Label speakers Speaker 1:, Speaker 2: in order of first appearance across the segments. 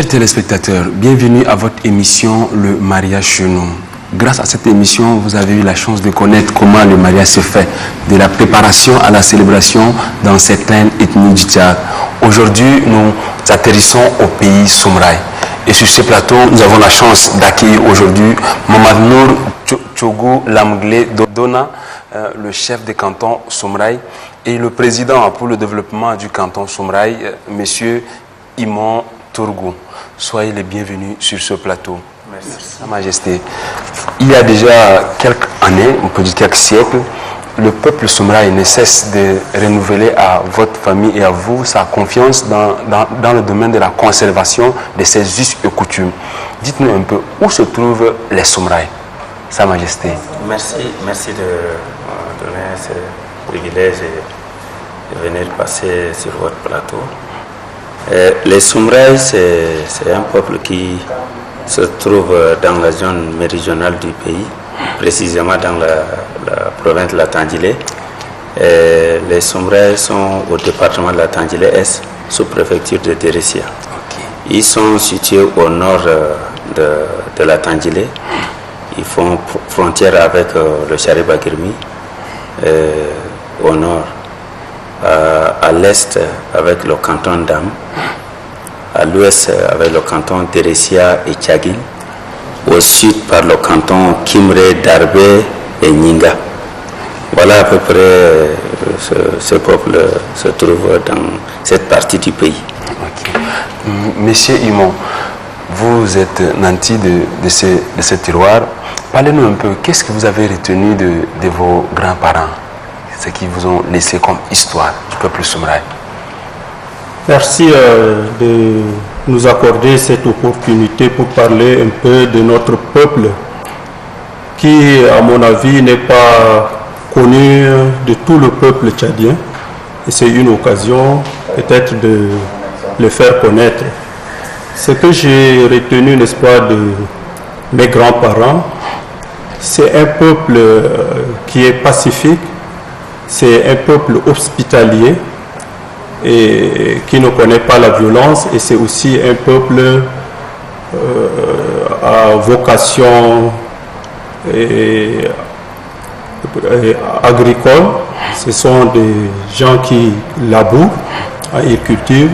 Speaker 1: Chers téléspectateurs, bienvenue à votre émission Le mariage chez nous. Grâce à cette émission, vous avez eu la chance de connaître comment le mariage se fait, de la préparation à la célébration dans certaines ethnies du Tchad. Aujourd'hui, nous atterrissons au pays Soumraï. Et sur ce plateau, nous avons la chance d'accueillir aujourd'hui Mamadou Nour Tchogo Lamglé Dodona, le chef de canton Soumraï, et le président pour le développement du canton Soumraï, monsieur Imon Tourgou. Soyez les bienvenus sur ce plateau.
Speaker 2: Merci.
Speaker 1: Sa Majesté, il y a déjà quelques années, on peut dire quelques siècles, le peuple Soumraï ne cesse de renouveler à votre famille et à vous sa confiance dans le domaine de la conservation de ses us et coutumes. Dites-nous un peu où se trouvent les Soumraï, Sa Majesté.
Speaker 2: Merci de donner ce privilège de venir passer sur votre plateau. Les Soumraï, c'est un peuple qui se trouve dans la zone méridionale du pays, précisément dans la province de la Tandjilé. Les Soumraï sont au département de la Tandjilé-Est, sous-préfecture de Déressia. Okay. Ils sont situés au nord de la Tandjilé. Ils font frontière avec le Chari-Bagirmi, au nord. À l'est avec le canton d'Am, à l'ouest avec le canton Déressia et Tchagin, au sud par le canton Kimré, Darbé et Ninga. Voilà à peu près ce peuple se trouve dans cette partie du pays.
Speaker 1: Okay. Monsieur Imon, vous êtes nanti de ce terroir. Parlez-nous un peu, qu'est-ce que vous avez retenu de vos grands-parents, ce qu'ils vous ont laissé comme histoire du peuple Soumraï?
Speaker 3: Merci de nous accorder cette opportunité pour parler un peu de notre peuple qui, à mon avis, n'est pas connu de tout le peuple tchadien. Et c'est une occasion peut-être de le faire connaître. Ce que j'ai retenu, n'est-ce pas, de mes grands-parents, c'est un peuple qui est pacifique, c'est un peuple hospitalier et qui ne connaît pas la violence, et c'est aussi un peuple à vocation agricole. Ce sont des gens qui labourent, ils cultivent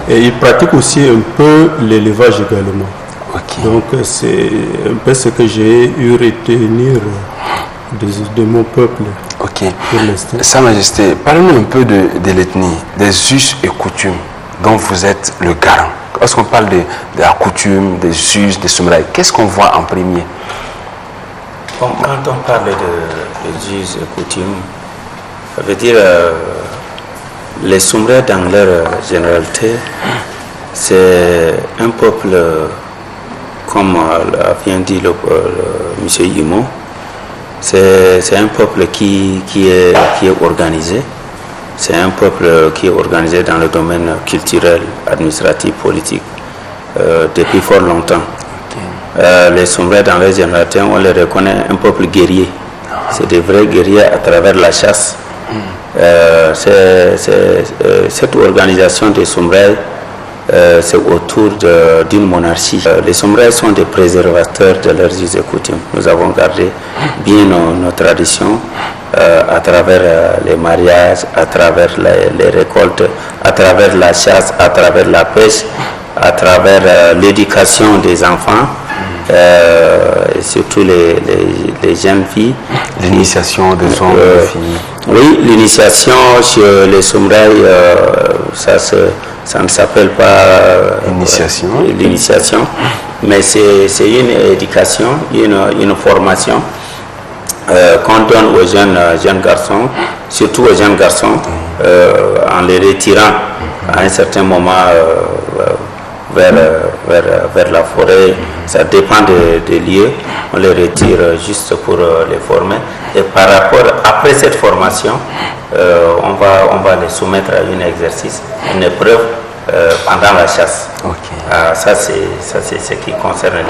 Speaker 3: et ils pratiquent aussi un peu l'élevage également. Okay. Donc c'est un peu ce que j'ai eu retenir de mon peuple.
Speaker 1: Ok. Sa Majesté, parlez-nous un peu de l'ethnie, des us et coutumes dont vous êtes le garant. Lorsqu'on parle de la coutume, des us, des Soumraï, qu'est-ce qu'on voit en premier?
Speaker 2: Bon, quand on parle de us et coutumes, ça veut dire les Soumraï dans leur généralité, c'est un peuple, comme vient dit le monsieur Imon, c'est un peuple qui est organisé. C'est un peuple qui est organisé dans le domaine culturel, administratif, politique, depuis fort longtemps. Okay. Les Soumraï dans les généralités, on les reconnaît un peuple guerrier. C'est des vrais guerriers à travers la chasse. Cette organisation des Soumraï, c'est autour d'une monarchie. Les Soumraï sont des préservateurs de leurs us et coutumes. Nous avons gardé bien nos traditions à travers les mariages, à travers les récoltes, à travers la chasse, à travers la pêche, à travers l'éducation des enfants, et surtout les jeunes filles.
Speaker 1: L'initiation des hommes et des filles.
Speaker 2: Oui, l'initiation chez les Soumraï, ça ne s'appelle pas l'initiation, mais c'est une éducation, une formation qu'on donne aux jeunes garçons, surtout aux jeunes garçons, en les retirant à un certain moment vers la forêt. Ça dépend des lieux. On les retire juste pour les former. Et par rapport, après cette formation, on va les soumettre à un exercice, une épreuve pendant la chasse. Okay. Ça c'est ce qui concerne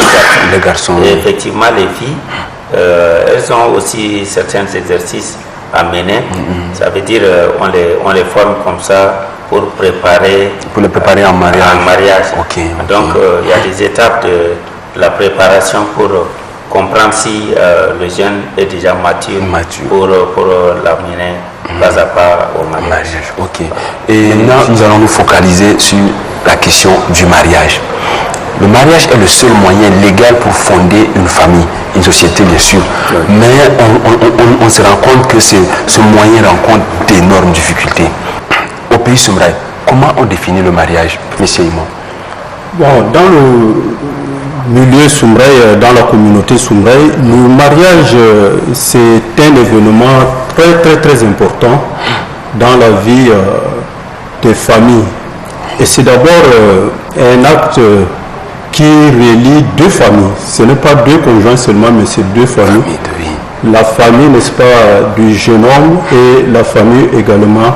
Speaker 2: les garçons. Et effectivement, les filles, elles ont aussi certains exercices à mener. Ça veut dire on les forme comme ça pour
Speaker 1: le préparer en mariage.
Speaker 2: Donc il y a des étapes de la préparation pour comprendre si le jeune est déjà mature. Pour l'amener pas à pas au mariage.
Speaker 1: Ok. Et maintenant, nous allons nous focaliser sur la question du mariage. Le mariage est le seul moyen légal pour fonder une famille, une société bien sûr. Oui. Mais on se rend compte que ce moyen rencontre d'énormes difficultés. Au pays Soumraï, comment on définit le mariage, M. Imon?
Speaker 3: Bon, dans le milieu Soumraï, dans la communauté Soumraï, le mariage, c'est un événement très important dans la vie des familles. Et c'est d'abord un acte qui relie deux familles. Ce n'est pas deux conjoints seulement, mais c'est deux familles. La famille, n'est-ce pas, du jeune homme et la famille également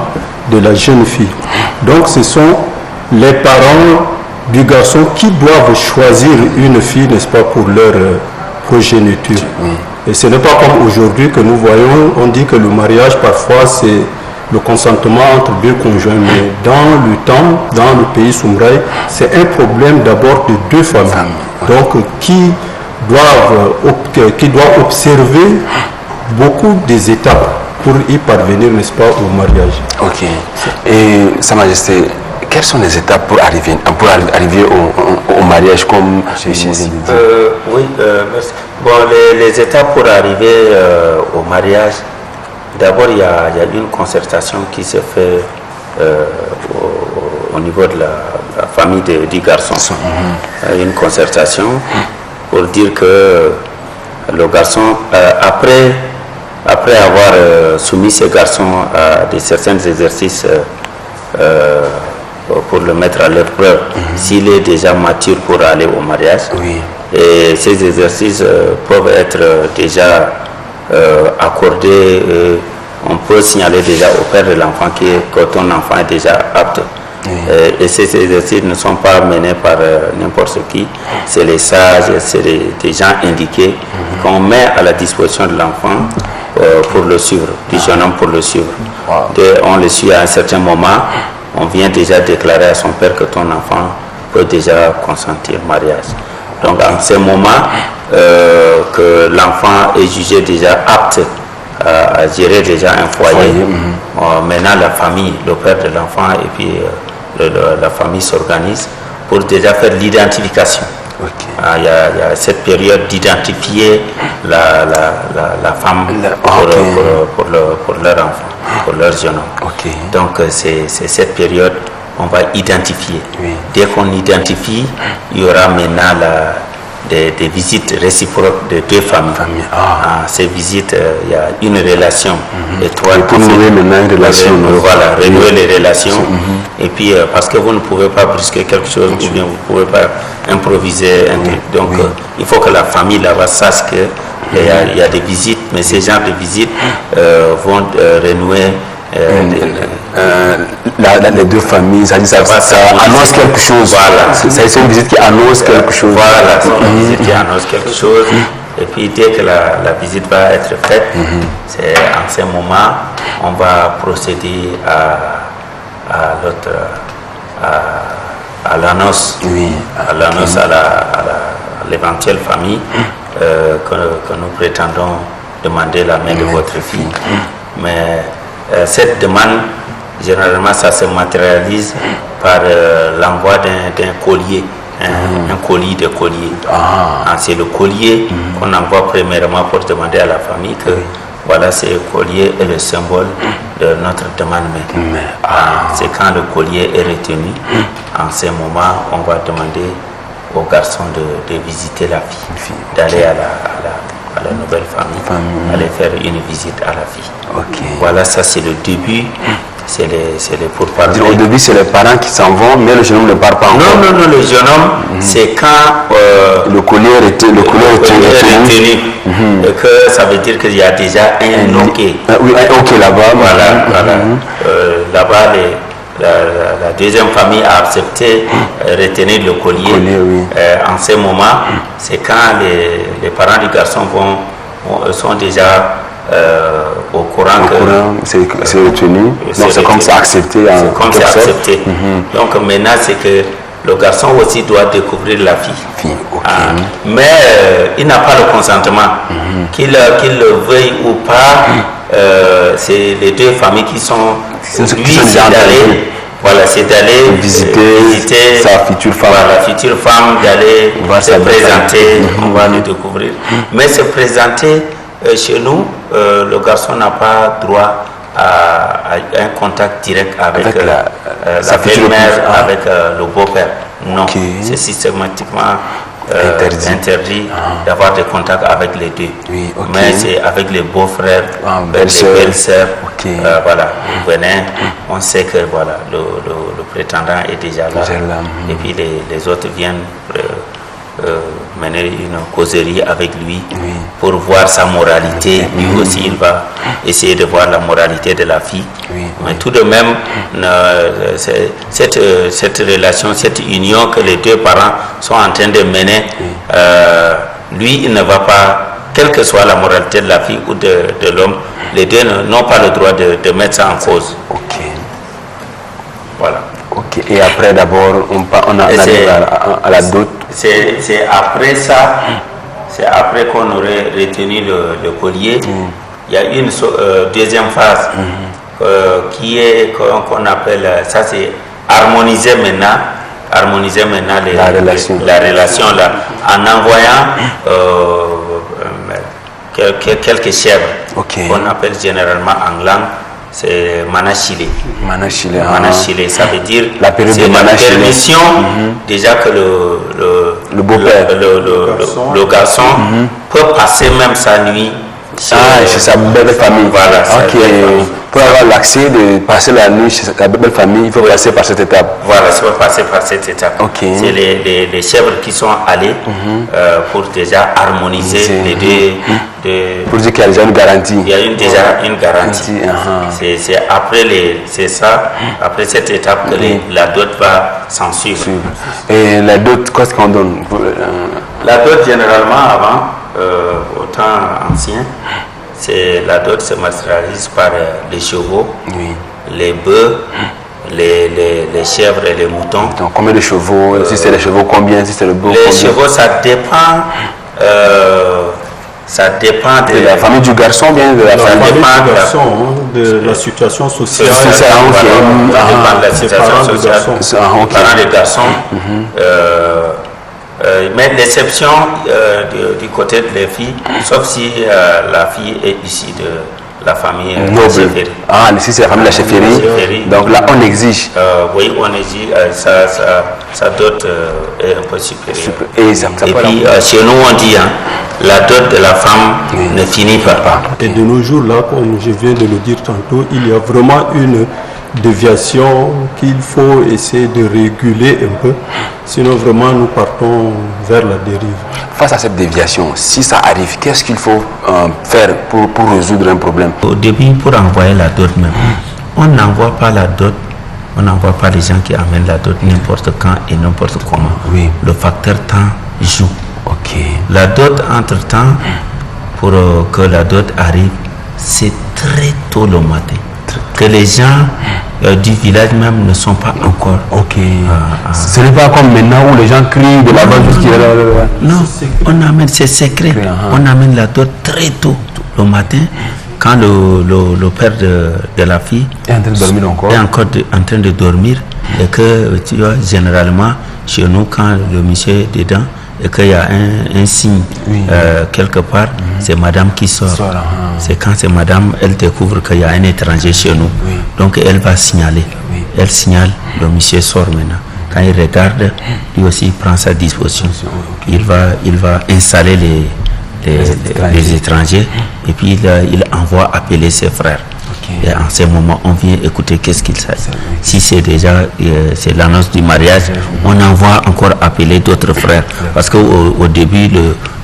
Speaker 3: de la jeune fille. Donc ce sont les parents du garçon qui doivent choisir une fille, n'est-ce pas, pour leur progéniture. Et ce n'est pas comme aujourd'hui que nous voyons, on dit que le mariage parfois c'est le consentement entre deux conjoints, mais dans le temps, dans le pays Soumraï, c'est un problème d'abord de deux familles. Donc qui doivent observer beaucoup des étapes pour y parvenir, n'est-ce pas, au mariage.
Speaker 1: Ok. Et Sa Majesté, quelles sont les étapes pour arriver au mariage comme
Speaker 2: merci. Bon, les étapes pour arriver au mariage, d'abord il y a une concertation qui se fait au niveau de la famille du garçon. Une concertation pour dire que le garçon, après avoir soumis ce garçon à certains exercices pour le mettre à l'épreuve, s'il est déjà mature pour aller au mariage. Et ces exercices peuvent être déjà accordés. On peut signaler déjà au père de l'enfant que ton enfant est déjà apte. Et ces exercices ne sont pas menés par n'importe qui. C'est les sages, c'est des gens indiqués qu'on met à la disposition de l'enfant pour le suivre, du jeune homme pour le suivre. On le suit à un certain moment. On vient déjà déclarer à son père que ton enfant peut déjà consentir au mariage. Donc en ce moment que l'enfant est jugé déjà apte à gérer déjà un foyer, maintenant la famille, le père de l'enfant et puis la famille s'organise pour déjà faire l'identification. Il y a cette période d'identifier la femme pour leur enfant, pour leur jeune homme. Donc c'est cette période on va identifier. Dès qu'on identifie, il y aura maintenant des visites réciproques de deux familles. Ces visites, il y a une relation étroite.
Speaker 1: Pour nouer maintenant une relation.
Speaker 2: Voilà, renouer les relations. Et puis, parce que vous ne pouvez pas brusquer quelque chose, ou bien vous ne pouvez pas improviser un truc. Donc, il faut que la famille là-bas sache qu'il y a des visites, mais ces genres de visites vont renouer.
Speaker 1: Les deux familles, ça annonce quelque chose.
Speaker 2: Voilà.
Speaker 1: C'est une visite qui annonce quelque chose.
Speaker 2: Voilà, c'est une visite qui annonce quelque chose. Et puis dès que la visite va être faite, c'est en ce moment, on va procéder à l'annonce, à l'éventuelle famille que nous prétendons demander la main de votre fille. Mais cette demande, généralement, ça se matérialise par l'envoi d'un collier, un colis de collier. C'est le collier qu'on envoie premièrement pour demander à la famille que voilà, ce collier est le symbole de notre demande. C'est quand le collier est retenu, en ce moment, on va demander au garçon de visiter la fille, d'aller à la nouvelle famille, aller faire une visite à la fille. Voilà, ça c'est le début. C'est les pourparlers.
Speaker 1: Au début, c'est les parents qui s'en vont, mais le jeune homme ne part pas encore.
Speaker 2: Non, le jeune homme, c'est quand
Speaker 1: le collier est retenu.
Speaker 2: Et que ça veut dire qu'il y a déjà un OK.
Speaker 1: Oui, un OK là-bas.
Speaker 2: Voilà. Là-bas, la deuxième famille a accepté retenir le collier. En ce moment, c'est quand les parents du garçon sont déjà au courant
Speaker 1: c'est retenu. Donc c'est comme ça accepté.
Speaker 2: C'est comme ça accepté. Donc maintenant c'est que le garçon aussi doit découvrir la fille. Mais il n'a pas le consentement. Qu'il le veuille ou pas, c'est les deux familles qui sont... Lui, c'est d'aller visiter
Speaker 1: sa future femme.
Speaker 2: La future femme, d'aller se présenter, on va le découvrir. Mais se présenter chez nous, le garçon n'a pas droit à un contact direct avec la belle-mère, avec le beau-père. Non, c'est systématiquement interdit d'avoir des contacts avec les deux. Mais c'est avec les beaux-frères, les belles-sœurs. Voilà, vous venez, on sait que voilà, le prétendant est déjà là. Et puis les autres viennent mener une causerie avec lui pour voir sa moralité. Lui aussi, il va essayer de voir la moralité de la fille. Mais tout de même, cette relation, cette union que les deux parents sont en train de mener, lui, il ne va pas, quelle que soit la moralité de la fille ou de l'homme, les deux n'ont pas le droit de mettre ça en cause. Voilà.
Speaker 1: Et après, d'abord, on arrive à la dot.
Speaker 2: C'est après ça, c'est après qu'on aurait retenu le collier. Il y a une deuxième phase qui est qu'on appelle, ça c'est harmoniser maintenant la relation là, en envoyant quelques chèvres qu'on appelle généralement en langue. C'est Manachile. Manachile, ça veut dire
Speaker 1: la période de
Speaker 2: la permission déjà que le beau-père, le garçon peut passer même sa nuit
Speaker 1: chez sa belle famille.
Speaker 2: Voilà.
Speaker 1: Pour avoir l'accès de passer la nuit chez sa belle famille, il faut passer par cette étape.
Speaker 2: Voilà, il faut passer par cette étape. C'est les chèvres qui sont allés pour déjà harmoniser les deux.
Speaker 1: Pour dire qu'il y a déjà une garantie.
Speaker 2: Il y a déjà une garantie. C'est après cette étape que la dot va s'en suivre.
Speaker 1: Et la dot, qu'est-ce qu'on donne?
Speaker 2: La dot, généralement, avant, au temps ancien, la dot se matérialise par les chevaux, les bœufs, les chèvres et les moutons.
Speaker 1: Donc, combien de chevaux? Si c'est les chevaux, combien? Si c'est le bœuf,
Speaker 2: les chevaux, ça dépend. Ça dépend
Speaker 1: de la famille du garçon, bien de la famille
Speaker 3: du garçon, de la situation sociale.
Speaker 2: Ça dépend de la situation sociale. Les parents des garçons. Mais l'exception du côté des filles, sauf si la fille est issue de la famille chefferie.
Speaker 1: Si c'est la famille de la chefferie. Donc là, on exige.
Speaker 2: Oui, on exige. Sa dot est un peu supérieure. Et puis, chez nous, on dit, la dot de la femme ne finit pas.
Speaker 3: Et de nos jours, là, comme je viens de le dire tantôt, il y a vraiment une déviation qu'il faut essayer de réguler un peu. Sinon, vraiment, nous partons vers la dérive.
Speaker 1: Face à cette déviation, si ça arrive, qu'est-ce qu'il faut faire pour résoudre un problème?
Speaker 2: Au début, pour envoyer la dot même, on n'envoie pas la dot, on n'envoie pas les gens qui amènent la dot n'importe quand et n'importe comment. Le facteur temps joue. La dot, entre-temps, pour que la dot arrive, c'est très tôt le matin. Que les gens du village même ne sont pas encore.
Speaker 1: Ce n'est pas comme maintenant où les gens crient de là-bas jusqu'à là.
Speaker 2: Non, on amène, c'est secret. On amène la dot très tôt le matin, quand le père de la fille
Speaker 1: est en train de dormir encore.
Speaker 2: Est encore en train de dormir. Et que, tu vois, généralement, chez nous, quand le monsieur est dedans, et qu'il y a un signe quelque part, c'est madame qui sort. C'est quand c'est madame, elle découvre qu'il y a un étranger chez nous. Donc elle va signaler. Elle signale, le monsieur sort maintenant. Quand il regarde, lui aussi il prend sa disposition. Il va installer les étrangers et puis il envoie appeler ses frères. Et en ce moment, on vient écouter qu'est-ce qu'il s'agit. Si c'est déjà c'est l'annonce du mariage, on envoie encore appeler d'autres frères. Parce qu'au début,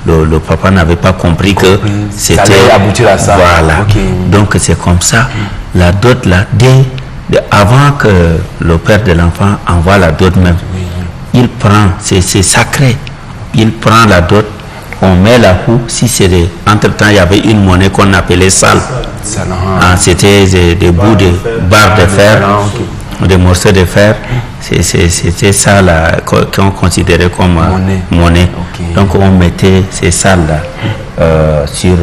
Speaker 2: le papa n'avait pas compris que c'était
Speaker 1: aboutir à ça.
Speaker 2: Voilà. Donc c'est comme ça. La dot là, avant que le père de l'enfant envoie la dot même, il prend, c'est sacré. Il prend la dot on met la roue. Si c'est entre-temps, il y avait une monnaie qu'on appelait sal. C'était des bouts de barres de fer, des morceaux de fer. C'était ça là qu'on considérait comme monnaie. Donc on mettait ces salles-là sur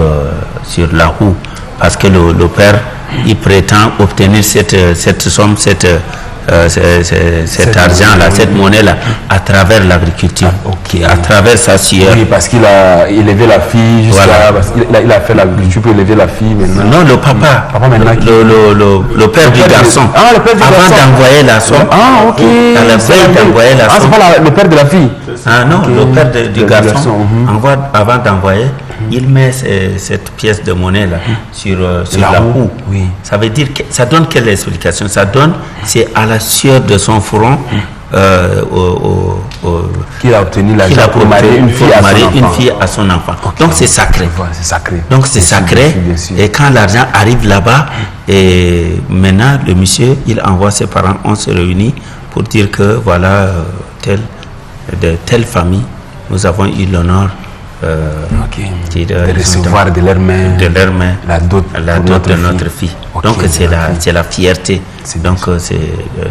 Speaker 2: la roue. Parce que le père, il prétend obtenir cette somme, cet argent-là, cette monnaie-là, à travers l'agriculture, à travers sa sueur.
Speaker 1: Oui, parce qu'il a élevé la fille jusqu'à... Il a fait l'agriculture pour élever la fille maintenant.
Speaker 2: Non, le papa, le père du garçon.
Speaker 1: Ah, le père du garçon.
Speaker 2: Avant d'envoyer la somme.
Speaker 1: Ah, ok.
Speaker 2: À la veille d'envoyer la somme.
Speaker 1: Ah, c'est pas le père de la fille.
Speaker 2: Ah non, le père du garçon, avant d'envoyer, il met cette pièce de monnaie là sur la roue.
Speaker 1: Oui.
Speaker 2: Ça veut dire que ça donne quelle explication? Ça donne, c'est à la sueur de son front
Speaker 1: qu'il a obtenu l'argent pour marier une fille à son enfant.
Speaker 2: Donc c'est sacré.
Speaker 1: C'est sacré.
Speaker 2: Donc c'est sacré.
Speaker 1: Bien sûr.
Speaker 2: Et quand l'argent arrive là-bas, et maintenant le monsieur, il envoie ses parents, on se réunit pour dire que voilà de telle famille, nous avons eu l'honneur
Speaker 1: de recevoir de leurs mains la dot
Speaker 2: de notre fille. Donc c'est la fierté. Donc c'est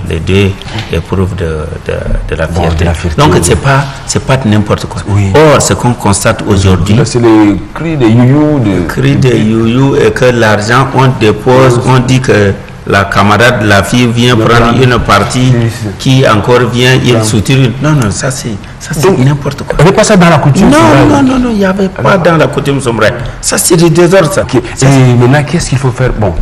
Speaker 2: les deux épreuves de la fierté. Donc c'est pas n'importe quoi.
Speaker 1: Oui.
Speaker 2: Or ce qu'on constate aujourd'hui,
Speaker 1: c'est le cri de youyou.
Speaker 2: Et que l'argent on dépose, on dit que la camarade, la fille vient prendre une partie qui encore vient, il soutient. Non, ça c'est n'importe quoi.
Speaker 1: Il n'y avait pas ça dans la coutume?
Speaker 2: Non, il n'y avait pas dans la coutume sombraine. Ça c'est du désordre ça.
Speaker 1: Et maintenant, qu'est-ce qu'il faut faire? Bon,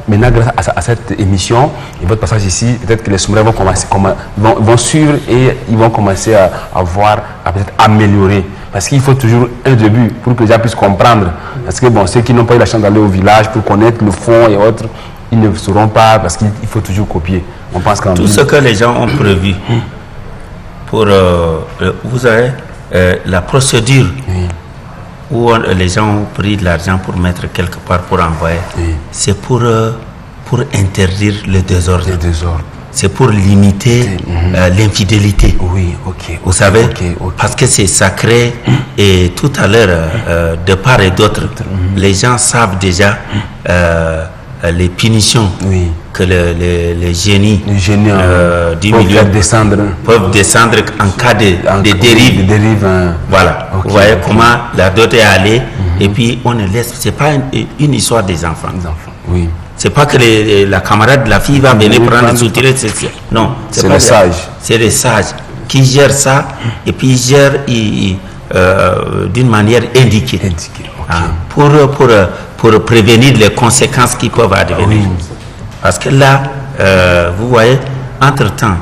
Speaker 1: maintenant grâce à cette émission et votre passage ici, peut-être que les sombraires vont suivre et ils vont commencer à peut-être améliorer. Parce qu'il faut toujours un début pour que les gens puissent comprendre. Parce que bon, ceux qui n'ont pas eu la chance d'aller au village pour connaître le fond et autres, ils ne sauront pas parce qu'il faut toujours copier. On pense
Speaker 2: tout ce que les gens ont prévu pour vous savez la procédure où les gens ont pris de l'argent pour mettre quelque part pour envoyer, c'est pour interdire le désordre. C'est pour limiter l'infidélité.
Speaker 1: Oui, ok.
Speaker 2: Vous savez, parce que c'est sacré et tout à l'heure, de part et d'autre, les gens savent déjà les punitions que les génies du milieu peuvent descendre en cas de dérive. Voilà. Vous voyez comment la dot est allée et puis on ne laisse. C'est pas une histoire des enfants.
Speaker 1: Oui.
Speaker 2: C'est pas que la camarade de la fille va venir prendre soutirer. Non.
Speaker 1: C'est les sages.
Speaker 2: C'est les sages qui gèrent ça et puis ils gèrent d'une manière indiquée. Pour prévenir les conséquences qui peuvent advenir. Parce que là, vous voyez, entre-temps,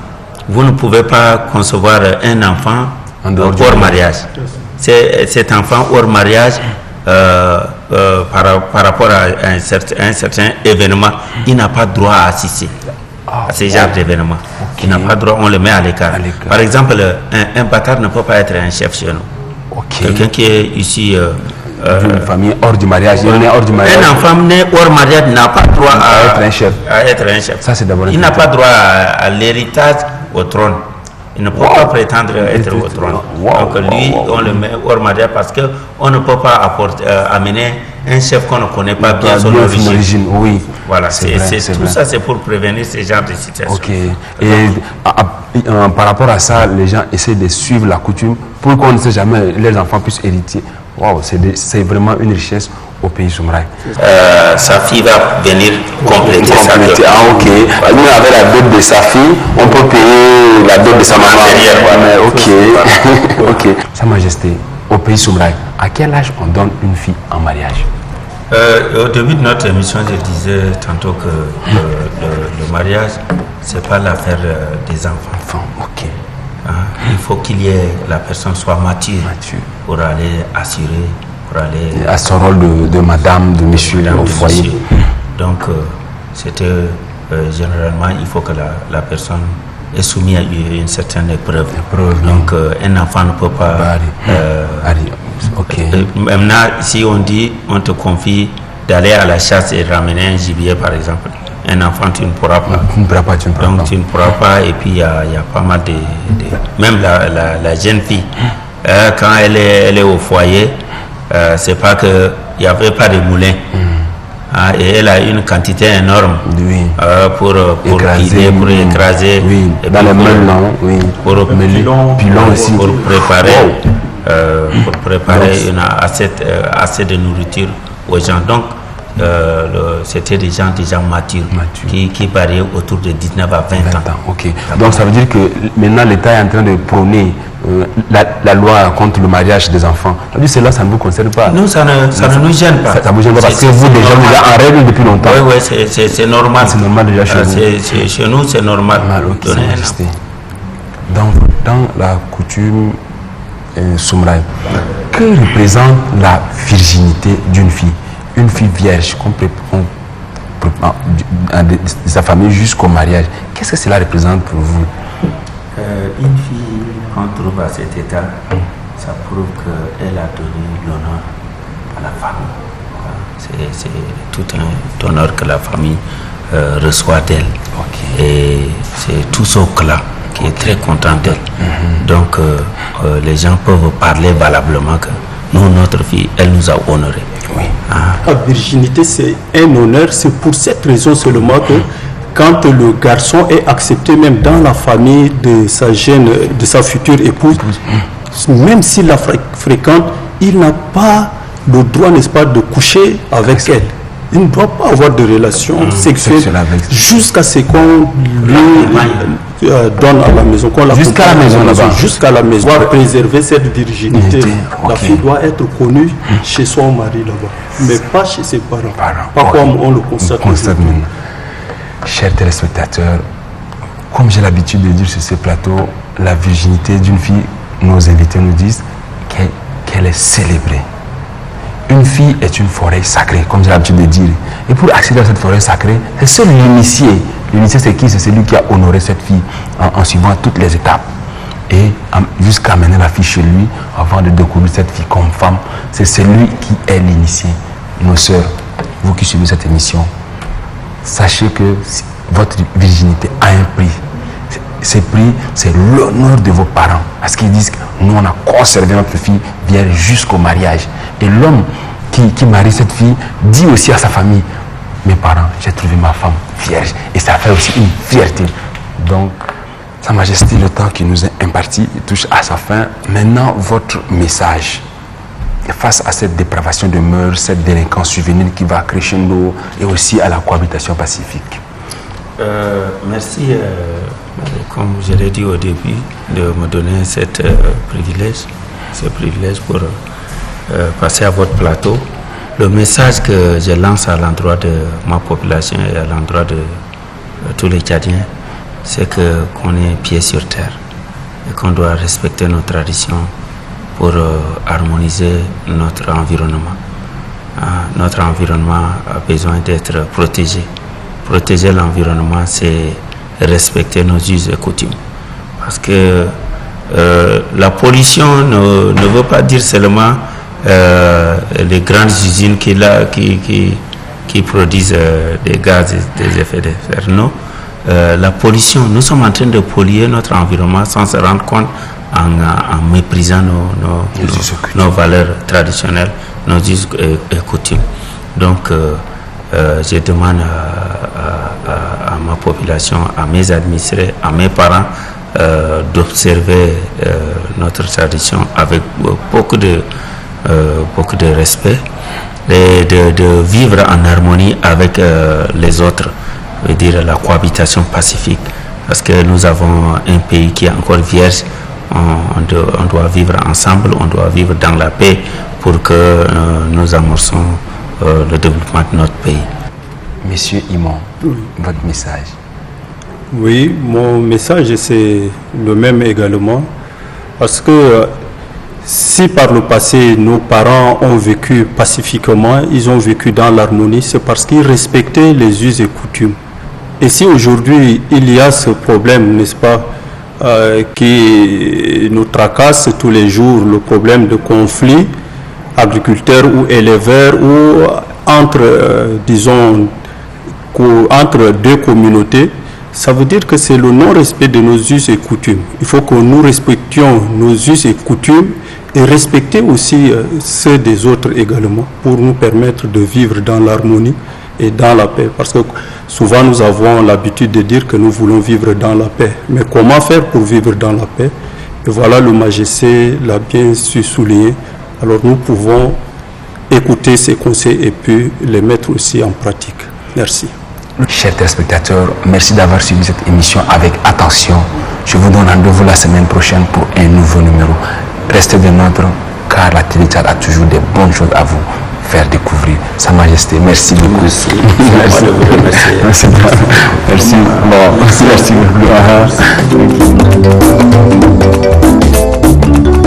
Speaker 2: vous ne pouvez pas concevoir un enfant hors mariage. Cet enfant hors mariage, par rapport à un certain événement, il n'a pas droit à assister à ce genre d'événement. Il n'a pas droit, on le met à l'écart. Par exemple, un bâtard ne peut pas être un chef chez nous. Quelqu'un qui est ici...
Speaker 1: une famille hors du mariage.
Speaker 2: Un enfant né hors mariage n'a pas droit à être un chef.
Speaker 1: Ça, c'est d'abord
Speaker 2: il n'a pas droit à l'héritage au trône. Il ne peut pas prétendre être au trône. Donc lui, on le met hors mariage parce qu'on ne peut pas amener un chef qu'on ne connaît pas bien son origine.
Speaker 1: Oui.
Speaker 2: Voilà, tout ça c'est pour prévenir ce genre de situation.
Speaker 1: Ok. Et par rapport à ça, les gens essaient de suivre la coutume pour qu'on ne sait jamais les enfants puissent hériter. Wow, c'est vraiment une richesse au pays Soumraï.
Speaker 2: Sa fille va venir compléter sa dot.
Speaker 1: Ah, ok. Nous, avec la dot de sa fille, on peut payer la dot de sa maman. Ok. Sa Majesté, au pays Soumraï, à quel âge on donne une fille en mariage?
Speaker 2: Au début de notre émission, je disais tantôt que le mariage, c'est pas l'affaire des enfants.
Speaker 1: Ok.
Speaker 2: Il faut la personne soit mature pour aller assurer, pour aller
Speaker 1: à son rôle de madame, de monsieur au foyer.
Speaker 2: Donc, c'était généralement, il faut que la personne est soumise à une certaine épreuve. Donc, un enfant ne peut pas... Maintenant, si on dit, on te confie d'aller à la chasse et ramener un gibier, par exemple, un enfant, tu ne pourras pas. Donc, tu ne pourras pas. Et puis, il y a pas mal de même la jeune fille, quand elle est au foyer, c'est pas qu'il n'y avait pas de moulin. Et elle a une quantité énorme pour écraser.
Speaker 1: Oui,
Speaker 2: et
Speaker 1: dans les mains, non. Oui.
Speaker 2: Pour
Speaker 1: pilon aussi.
Speaker 2: Pour préparer assez de nourriture aux gens. Donc, c'était des gens déjà matures. Qui variaient autour de 19 à 20 ans.
Speaker 1: Okay. Donc ça veut dire que maintenant l'État est en train de prôner la loi contre le mariage des enfants. Cela, ça ne vous concerne pas.
Speaker 2: Non, ça ne nous gêne pas.
Speaker 1: Ça ne vous gêne pas parce que vous déjà en règle depuis longtemps.
Speaker 2: Oui, c'est normal.
Speaker 1: C'est normal déjà chez vous.
Speaker 2: Chez nous, c'est normal.
Speaker 1: Dans la coutume Soumraï, que représente la virginité d'une fille? Une fille vierge de sa famille jusqu'au mariage. Qu'est-ce que cela représente pour vous?
Speaker 2: Une fille qu'on trouve à cet état, ça prouve qu'elle a donné l'honneur à la famille. C'est tout un honneur que la famille reçoit d'elle. Et c'est tout ce clan qui est très content d'elle. Donc les gens peuvent parler valablement que nous, notre fille, elle nous a honorés.
Speaker 3: La virginité, c'est un honneur. C'est pour cette raison seulement que quand le garçon est accepté même dans la famille de sa future épouse, même s'il la fréquente, il n'a pas le droit, n'est-ce pas, de coucher avec elle. Il ne doit pas avoir de relations sexuelles jusqu'à ce qu'on lui donne à la maison, qu'on la
Speaker 1: jusqu'à la maison là-bas.
Speaker 3: Jusqu'à la maison. Pour préserver cette virginité. La fille doit être connue chez son mari là-bas, mais pas chez ses parents. Pas comme on le constate maintenant.
Speaker 1: Chers téléspectateurs, comme j'ai l'habitude de dire sur ce plateau, la virginité d'une fille, nos invités nous disent qu'elle est célébrée. Une fille est une forêt sacrée, comme j'ai l'habitude de dire. Et pour accéder à cette forêt sacrée, c'est seul l'initié. L'initié, c'est qui? C'est celui qui a honoré cette fille en suivant toutes les étapes. Et jusqu'à amener la fille chez lui, avant de découvrir cette fille comme femme, c'est celui qui est l'initié. Nos sœurs, vous qui suivez cette émission, sachez que votre virginité a un prix. Ce prix, c'est l'honneur de vos parents. Parce qu'ils disent que nous, on a conservé notre fille vierge jusqu'au mariage. Et l'homme qui marie cette fille dit aussi à sa famille, mes parents, j'ai trouvé ma femme vierge. Et ça fait aussi une fierté. Donc, Sa Majesté, le temps qui nous est imparti touche à sa fin. Maintenant, votre message face à cette dépravation de mœurs, cette délinquance juvénile qui va crescendo et aussi à la cohabitation pacifique.
Speaker 2: Merci, comme je l'ai dit au début, de me donner ce privilège pour passer à votre plateau. Le message que je lance à l'endroit de ma population et à l'endroit de tous les Tchadiens, c'est qu'on est pied sur terre et qu'on doit respecter nos traditions pour harmoniser notre environnement. Notre environnement a besoin d'être protégé. Protéger l'environnement, c'est respecter nos us et coutumes. Parce que la pollution ne veut pas dire seulement les grandes usines qui produisent des gaz et des effets de serre. Non. La pollution, nous sommes en train de polluer notre environnement sans se rendre compte en méprisant nos valeurs traditionnelles, nos us et coutumes. Donc, je demande à ma population, à mes administrés, à mes parents d'observer notre tradition avec beaucoup de respect et de vivre en harmonie avec les autres, je veux dire la cohabitation pacifique, parce que nous avons un pays qui est encore vierge. On doit vivre ensemble, on doit vivre dans la paix pour que nous amorçons le développement de notre pays.
Speaker 1: Monsieur Imon, votre message?
Speaker 3: Oui, mon message c'est le même également, parce que si par le passé nos parents ont vécu pacifiquement, ils ont vécu dans l'harmonie, c'est parce qu'ils respectaient les us et coutumes. Et si aujourd'hui il y a ce problème, n'est-ce pas, qui nous tracasse tous les jours, le problème de conflit agriculteurs ou éleveurs ou entre, disons, entre deux communautés, Ça veut dire que c'est le non-respect de nos us et coutumes. Il faut que nous respections nos us et coutumes et respecter aussi ceux des autres également pour nous permettre de vivre dans l'harmonie et dans la paix. Parce que souvent nous avons l'habitude de dire que nous voulons vivre dans la paix. Mais comment faire pour vivre dans la paix? Et voilà, le Majesté l'a bien su souligner. Alors nous pouvons écouter ces conseils et puis les mettre aussi en pratique. Merci.
Speaker 1: Chers téléspectateurs, merci d'avoir suivi cette émission avec attention. Je vous donne rendez-vous la semaine prochaine pour un nouveau numéro. Restez des nôtres car la télé a toujours des bonnes choses à vous faire découvrir. Sa Majesté, merci beaucoup.
Speaker 2: Merci.
Speaker 1: Merci. Merci. Merci. Bon, merci beaucoup.